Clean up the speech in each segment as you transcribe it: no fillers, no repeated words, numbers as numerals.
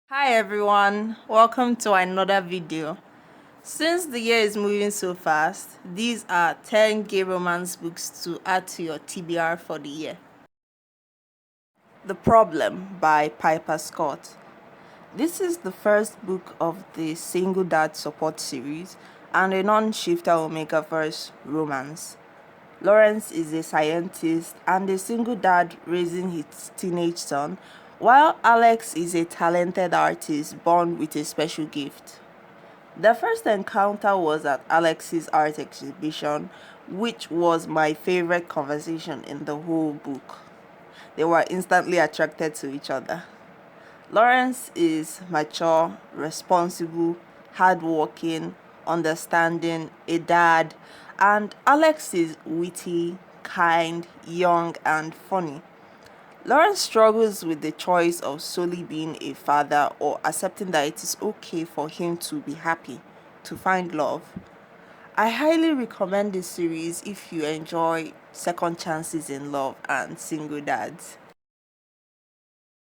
Hi everyone, welcome to another video. Since the year is moving so fast, these are 10 gay romance books to add to your TBR for the year. The Problem by Piper Scott. This is the first book of the Single Dad Support series and a non-shifter Omega verse romance. Lawrence is a scientist and a single dad raising his teenage son, while Alex is a talented artist born with a special gift. The first encounter was at Alex's art exhibition, which was my favorite conversation in the whole book. They were instantly attracted to each other. Lawrence is mature, responsible, hardworking, understanding, a dad, and Alex is witty, kind, young, and funny. Lawrence struggles with the choice of solely being a father or accepting that it is okay for him to be happy, to find love. I highly recommend this series if you enjoy second chances in love and single dads.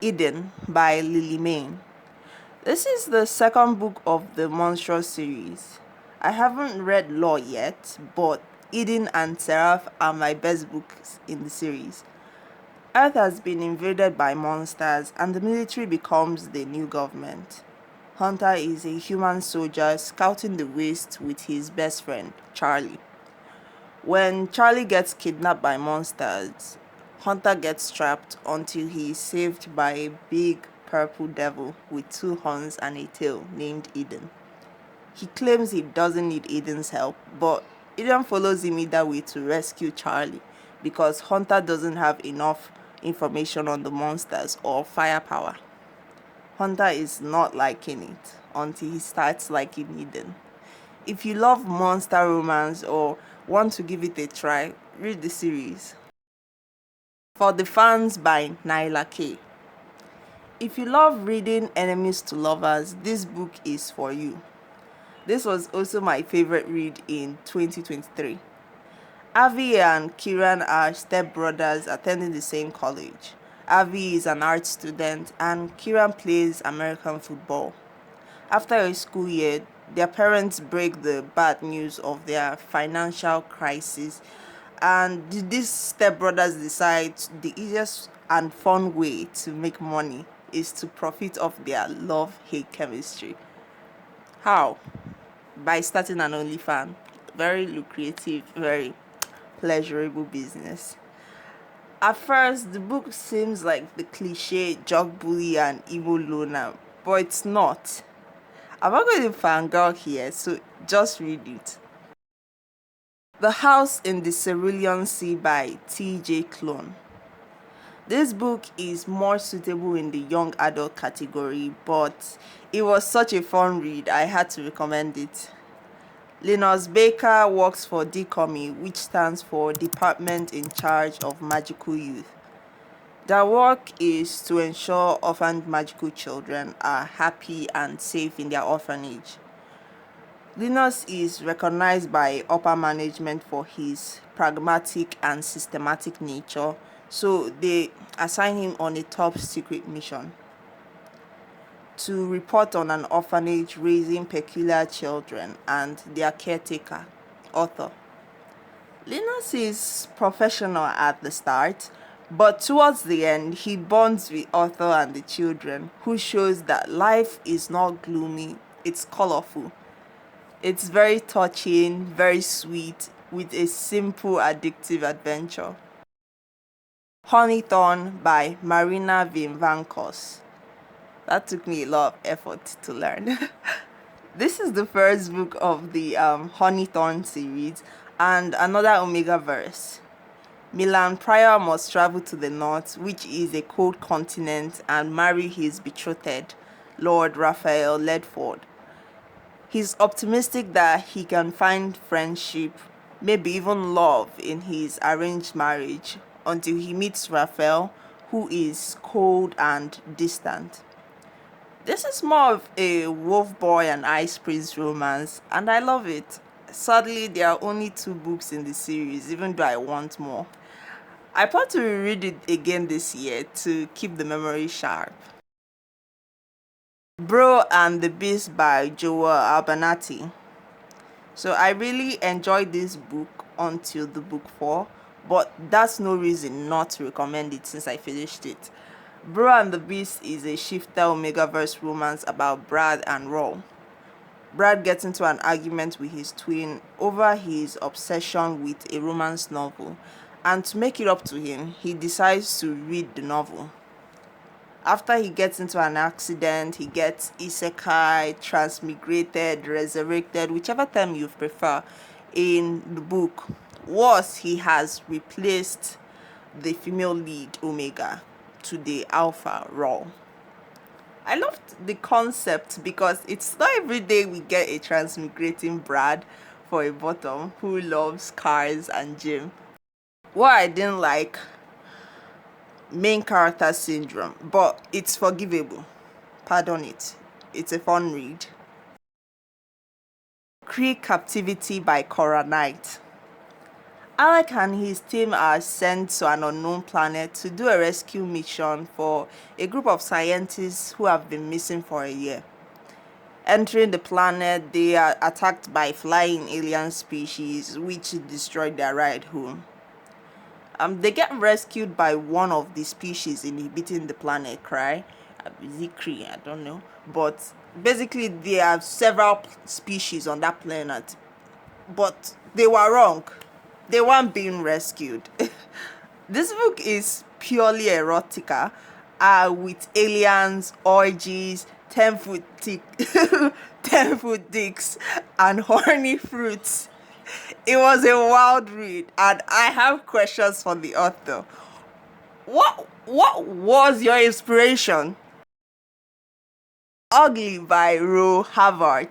Eden by Lily Mayne. This is the second book of the Monstrous series. I haven't read Law yet, but Eden and Seraph are my best books in the series. Earth has been invaded by monsters and the military becomes the new government. Hunter is a human soldier scouting the waste with his best friend, Charlie. When Charlie gets kidnapped by monsters, Hunter gets trapped until he is saved by a big purple devil with two horns and a tail named Eden. He claims he doesn't need Eden's help, but Eden follows him either way to rescue Charlie because Hunter doesn't have enough information on the monsters or firepower. Hunter is not liking it until he starts liking Eden. If you love monster romance or want to give it a try, read the series. For the Fans by Nyla K. If you love reading enemies to lovers, this book is for you. This was also my favorite read in 2023. Avi and Kiran are stepbrothers attending the same college. Avi is an art student and Kiran plays American football. After a school year, their parents break the bad news of their financial crisis, and these stepbrothers decide the easiest and fun way to make money is to profit off their love-hate chemistry. How? By starting an OnlyFans. Very lucrative, very pleasurable business. At first, the book seems like the cliche jock bully and emo loner, but it's not. I'm not going to fangirl here, so just read it. The House in the Cerulean Sea by T.J. Klune. This book is more suitable in the young adult category, but it was such a fun read, I had to recommend it. Linus Baker works for DCOMI, which stands for Department in Charge of Magical Youth. Their work is to ensure orphaned magical children are happy and safe in their orphanage. Linus is recognized by upper management for his pragmatic and systematic nature, so they assign him on a top secret mission to report on an orphanage raising peculiar children and their caretaker, Author. Linus is professional at the start, but towards the end, he bonds with Author and the children, who shows that life is not gloomy, it's colorful. It's very touching, very sweet, with a simple, addictive adventure. Honeythorn by Marina Vimvankos. That took me a lot of effort to learn. This is the first book of the Honeythorn series and another Omega verse. Milan Pryor must travel to the north, which is a cold continent, and marry his betrothed, Lord Raphael Ledford. He's optimistic that he can find friendship, maybe even love, in his arranged marriage until he meets Raphael, who is cold and distant. This is more of a Wolf Boy and Ice Prince romance, and I love it. Sadly, there are only 2 books in the series, even though I want more. I plan to reread it again this year to keep the memory sharp. Bro and the Beast by Joel Albanati. So I really enjoyed this book until the book 4, but that's no reason not to recommend it since I finished it. Bro and the Beast is a shifter Omegaverse romance about Brad and Raw. Brad gets into an argument with his twin over his obsession with a romance novel, and to make it up to him, he decides to read the novel. After he gets into an accident, he gets isekai, transmigrated, resurrected, whichever term you prefer in the book. Worse, he has replaced the female lead, Omega, to the Alpha, Raw. I loved the concept because it's not every day we get a transmigrating Brad for a bottom who loves cars and gym. What I didn't like, main character syndrome, but it's forgivable. Pardon it. It's a fun read. Creek Captivity by Cora Knight. Alec and his team are sent to an unknown planet to do a rescue mission for a group of scientists who have been missing for a year. Entering the planet, they are attacked by flying alien species which destroyed their ride home. They get rescued by one of the species inhabiting the planet, Cry. Is it Cree? I don't know. But basically, there are several species on that planet. But they were wrong. They weren't being rescued. This book is purely erotica, with aliens, orgies, 10-foot 10-foot dicks, and horny fruits. It was a wild read, and I have questions for the author. What was your inspiration? Ugly by Ro Harvard.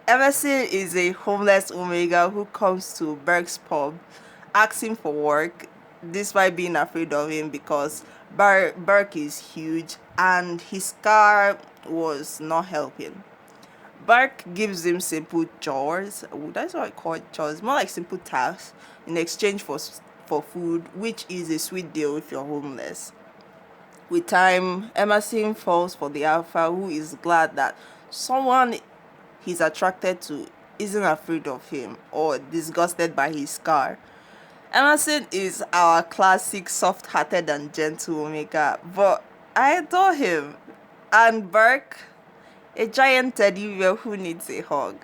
Emerson is a homeless Omega who comes to Burke's pub asking for work despite being afraid of him because Burke is huge and his car was not helping. Burke gives him simple chores. That's what I call it, chores. More like simple tasks in exchange for food, which is a sweet deal if you're homeless. With time, Emerson falls for the Alpha, who is glad that someone he's attracted to isn't afraid of him or disgusted by his car. Emerson is our classic soft-hearted and gentle Omega, but I adore him. And Burke, a giant teddy bear who needs a hug.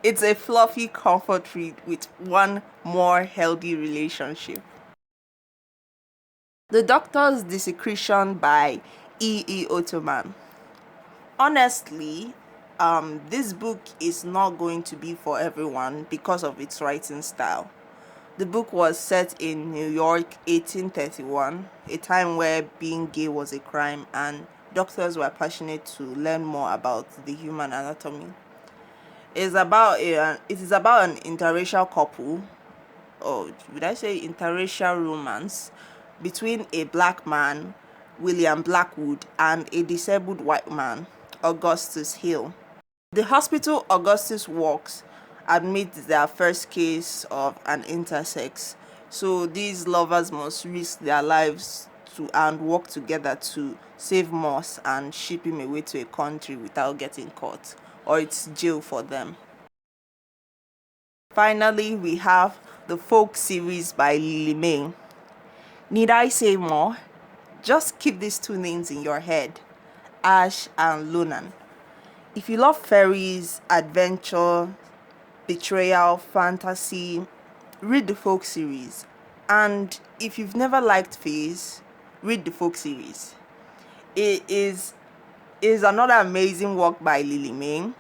It's a fluffy comfort read with one more healthy relationship. The Doctor's Desecration by E. Ottoman. Honestly, this book is not going to be for everyone because of its writing style. The book was set in New York, 1831, a time where being gay was a crime and doctors were passionate to learn more about the human anatomy. It is about an interracial couple, or would I say interracial romance, between a black man, William Blackwood, and a disabled white man, Augustus Hill. The hospital Augustus works admits their first case of an intersex, so these lovers must risk their lives to and work together to save Moss and ship him away to a country without getting caught, or it's jail for them. Finally, we have the Folk series by Lily May. Need I say more? Just keep these two names in your head, Ash and Lunan. If you love fairies, adventure, betrayal, fantasy, read the Folk series. And if you've never liked fays, read the Folk series. It is another amazing work by Lily May.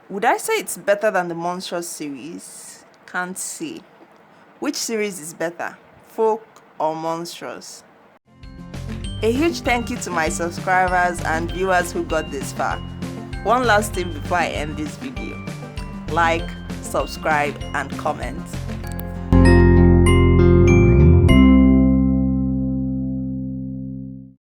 Would I say it's better than the Monstrous series? Can't say. Which series is better, Folk or Monstrous? A huge thank you to my subscribers and viewers who got this far. One last thing before I end this video. Like, subscribe, and comment.